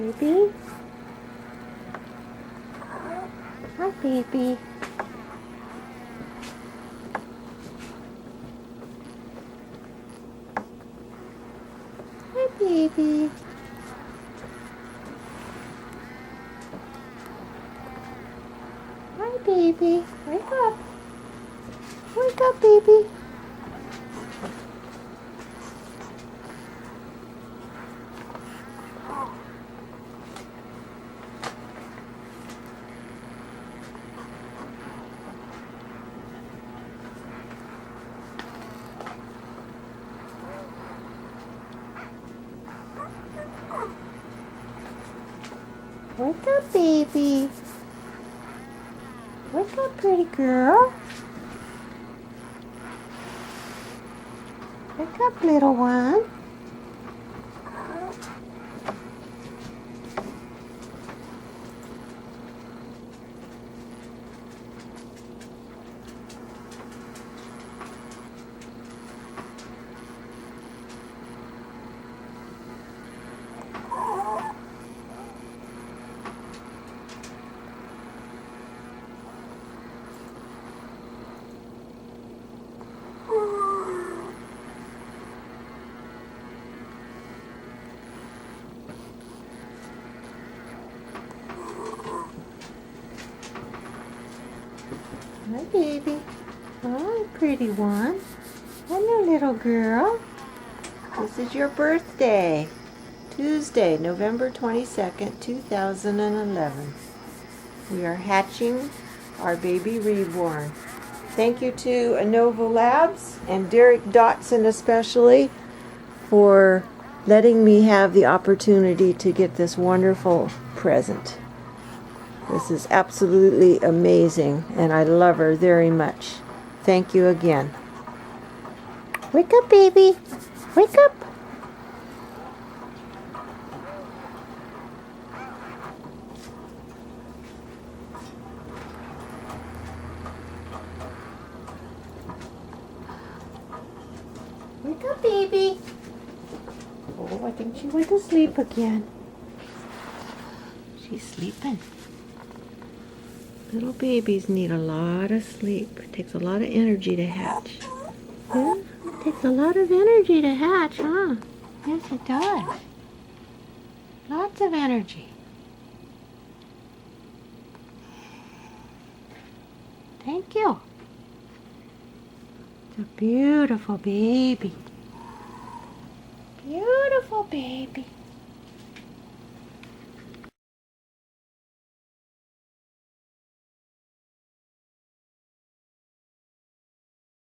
Baby? Hi, baby. Hi, baby. Hi, baby. Wake up. Wake up, baby. Wake up, baby. Wake up, pretty girl. Wake up, little one. Hi, baby. Hi, pretty one. Hello, little girl. This is your birthday. Tuesday, November 22nd, 2011. We are hatching our baby reborn. Thank you to Inova Labs and Derek Dotson especially for letting me have the opportunity to get this wonderful present. This is absolutely amazing, and I love her very much. Thank you again. Wake up, baby. Wake up. Wake up, baby. Oh, I think she went to sleep again. She's sleeping. Little babies need a lot of sleep. It takes a lot of energy to hatch. Yeah, it takes a lot of energy to hatch, huh? Yes, it does. Lots of energy. Thank you. It's a beautiful baby. Beautiful baby.